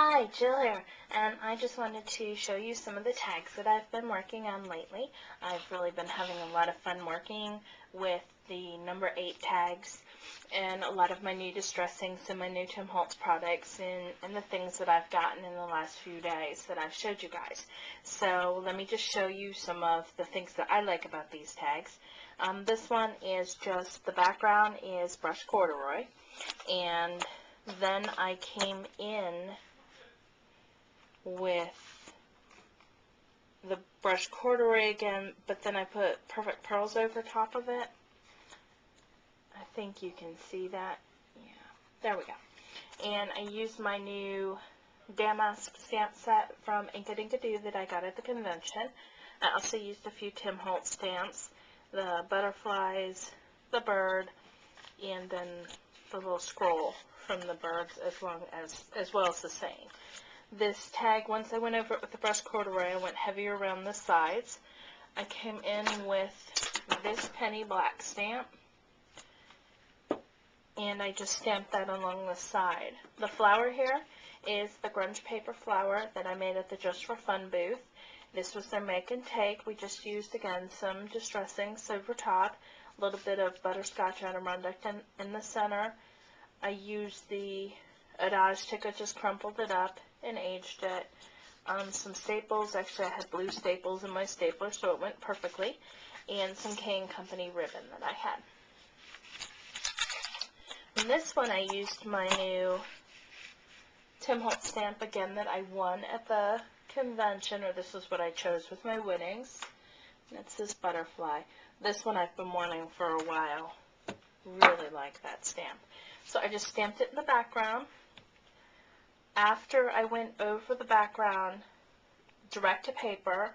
Hi, Jill here, and I just wanted to show you some of the tags that I've been working on lately. I've really been having a lot of fun working with the number 8 tags and a lot of my new distressings and my new Tim Holtz products and the things that I've gotten in the last few days that I've showed you guys. So let me just show you some of the things that I like about these tags. This one is just, the background is brushed corduroy, and then I came in with the brushed corduroy again, but then I put perfect pearls over top of it. I think you can see that. Yeah, there we go. And I used my new Damask stamp set from Inkadingadoo that I got at the convention. I also used a few Tim Holtz stamps, the butterflies, the bird, and then the little scroll from the birds, as well as the saying. This tag, once I went over it with the brushed corduroy, I went heavier around the sides. I came in with this penny black stamp, and I just stamped that along the side. The flower here is the grunge paper flower that I made at the Just for Fun booth. This was their make and take. We just used, again, some distressings over top, a little bit of butterscotch Adirondack in the center. I used the adage tick, I just crumpled it up and aged it. Some staples, actually I had blue staples in my stapler, so it went perfectly, and some K & Company ribbon that I had. In this one I used my new Tim Holtz stamp again that I won at the convention, or this is what I chose with my winnings. And it's this butterfly. This one I've been wanting for a while. Really like that stamp. So I just stamped it in the background. After I went over the background direct to paper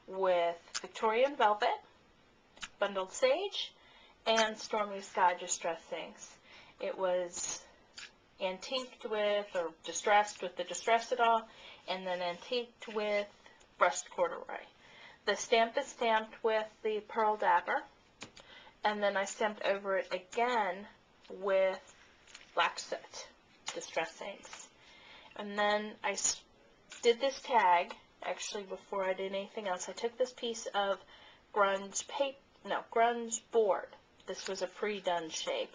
with Victorian Velvet, Bundled Sage, and Stormy Sky distressings. It was antiqued with, or distressed with the Distress It All, and then antiqued with brushed corduroy. The stamp is stamped with the Pearl Dabber, and then I stamped over it again with black soot distressings. And then I did this tag, actually before I did anything else, I took this piece of grunge board. This was a pre-done shape.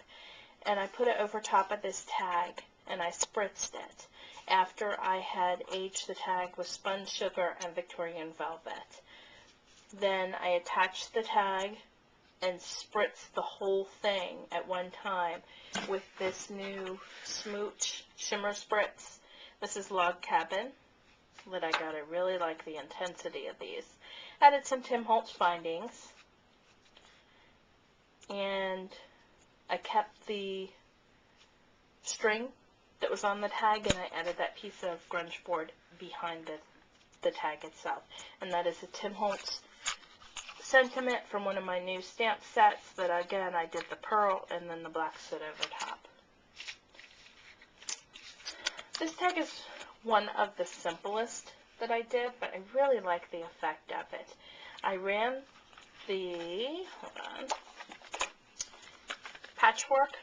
And I put it over top of this tag, and I spritzed it after I had aged the tag with spun sugar and Victorian Velvet. Then I attached the tag and spritzed the whole thing at one time with this new Smooch Shimmer Spritz. This is Log Cabin that I got. I really like the intensity of these. Added some Tim Holtz findings, and I kept the string that was on the tag, and I added that piece of grunge board behind the tag itself. And that is a Tim Holtz sentiment from one of my new stamp sets that, again, I did the pearl and then the black soot over top. This tag is one of the simplest that I did, but I really like the effect of it. I ran the, patchwork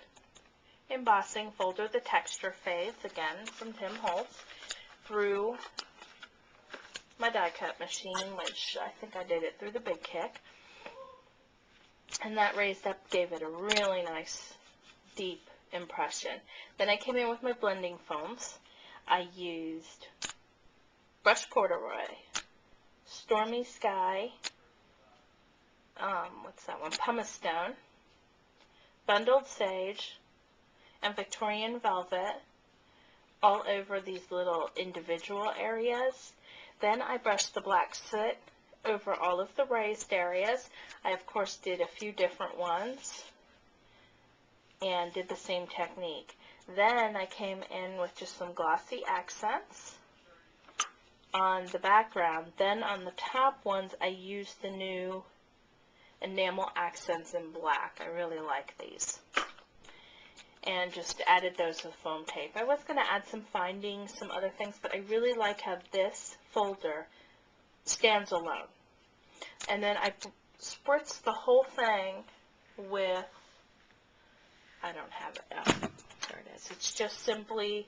embossing folder, the texture fades, again, from Tim Holtz, through my die cut machine, which I think I did it through the Big Kick. And that raised up gave it a really nice, deep impression. Then I came in with my blending foams. I used brushed corduroy, Stormy Sky, what's that one, Pumice Stone, Bundled Sage, and Victorian Velvet all over these little individual areas. Then I brushed the black soot over all of the raised areas. I, of course, did a few different ones and did the same technique. Then I came in with just some glossy accents on the background. Then on the top ones, I used the new enamel accents in black. I really like these. And just added those with foam tape. I was going to add some findings, some other things, but I really like how this folder stands alone. And then I spritzed the whole thing with, I don't have it, oh, there it is. It's just simply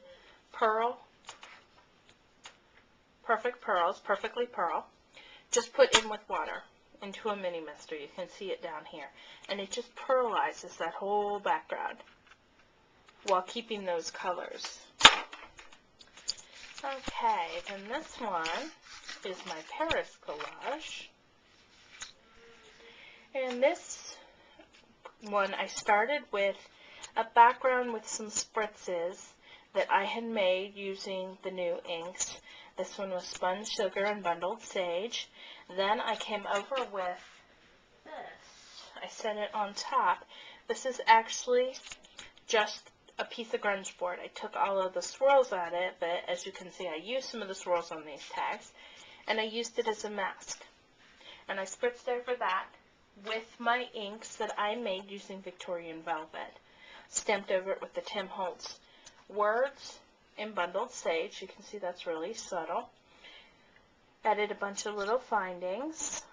pearl Perfect Pearls, Perfectly Pearl, just put in with water into a mini mister. You can see it down here. And it just pearlizes that whole background while keeping those colors. Okay, then this one is my Paris collage. And this one I started with a background with some spritzes that I had made using the new inks. This one was Spun Sugar and Bundled Sage. Then I came over with this. I set it on top. This is actually just a piece of grunge board. I took all of the swirls out of it, but as you can see, I used some of the swirls on these tags, and I used it as a mask. And I spritzed over that with my inks that I made using Victorian Velvet. Stamped over it with the Tim Holtz words in Bundled Sage. You can see that's really subtle. Added a bunch of little findings,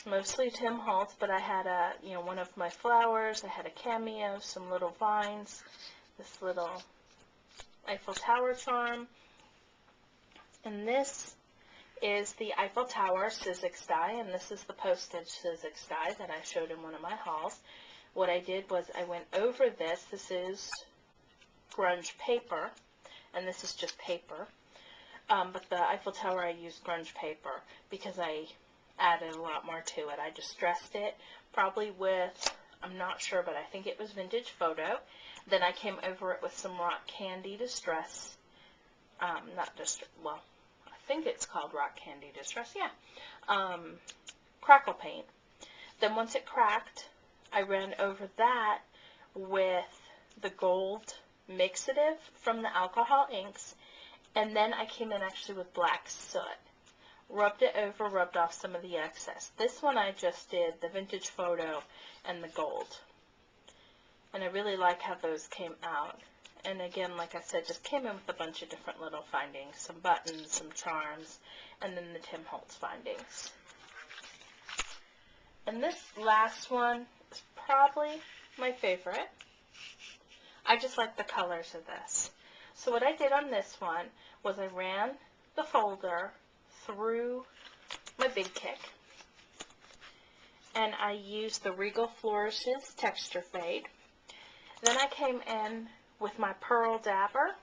mostly Tim Holtz, but I had one of my flowers. I had a cameo, some little vines, this little Eiffel Tower charm, and this is the Eiffel Tower Sizzix die, and this is the postage Sizzix die that I showed in one of my hauls. What I did was I went over this. This is grunge paper, and this is just paper. But the Eiffel Tower I used grunge paper because I added a lot more to it. I distressed it, probably with, I'm not sure, but I think it was Vintage Photo. Then I came over it with some Rock Candy Distress. Well, I think it's called Rock Candy Distress, yeah. Crackle paint. Then once it cracked, I ran over that with the gold mixative from the alcohol inks, and then I came in actually with black soot. Rubbed it over, rubbed off some of the excess. This one I just did the Vintage Photo and the gold. And I really like how those came out. And again, like I said, just came in with a bunch of different little findings. Some buttons, some charms, and then the Tim Holtz findings. And this last one is probably my favorite. I just like the colors of this. So what I did on this one was I ran the folder through my Big Kick, and I used the Regal Flourishes Texture Fade. Then I came in with my Pearl Dabber,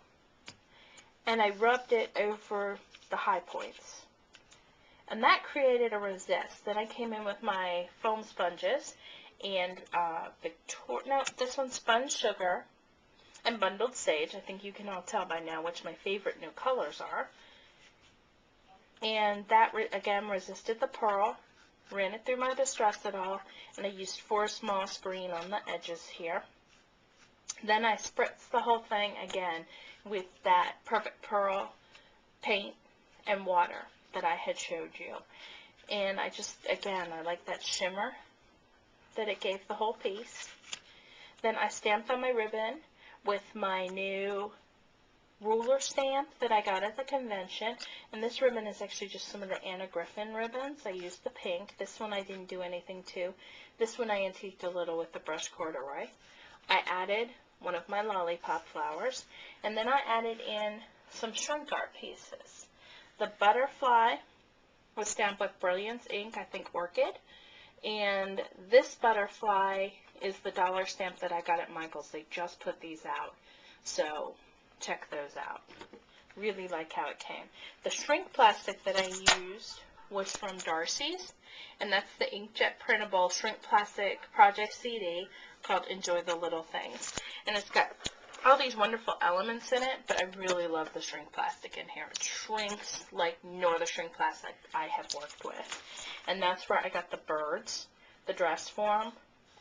and I rubbed it over the high points. And that created a resist. Then I came in with my foam sponges, and this one's Spun Sugar and Bundled Sage. I think you can all tell by now which my favorite new colors are. And that, again, resisted the pearl. Ran it through my Distress It All, and I used Forest Moss Green on the edges here. Then I spritzed the whole thing again with that Perfect Pearl paint and water that I had showed you. And I just, again, I like that shimmer that it gave the whole piece. Then I stamped on my ribbon with my new ruler stamp that I got at the convention. And this ribbon is actually just some of the Anna Griffin ribbons. I used the pink. This one I didn't do anything to. This one I antiqued a little with the brush corduroy. I added one of my lollipop flowers, and then I added in some shrink art pieces. The butterfly was stamped with Brilliance ink, I think Orchid, and this butterfly is the dollar stamp that I got at Michael's. They just put these out, so check those out. Really like how it came. The shrink plastic that I used was from Darcy's, and that's the inkjet printable shrink plastic project CD called Enjoy the Little Things. And it's got all these wonderful elements in it, but I really love the shrink plastic in here. It shrinks like no other shrink plastic I have worked with. And that's where I got the birds, the dress form,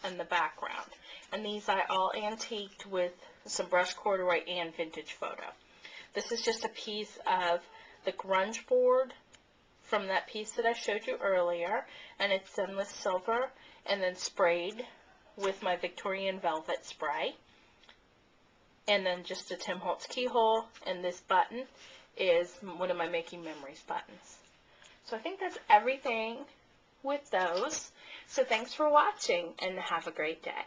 and the background. And these I all antiqued with some brush corduroy and Vintage Photo. This is just a piece of the grunge board from that piece that I showed you earlier, and it's done with silver and then sprayed with my Victorian Velvet spray. And then just a Tim Holtz keyhole, and this button is one of my Making Memories buttons. So I think that's everything with those. So thanks for watching, and have a great day.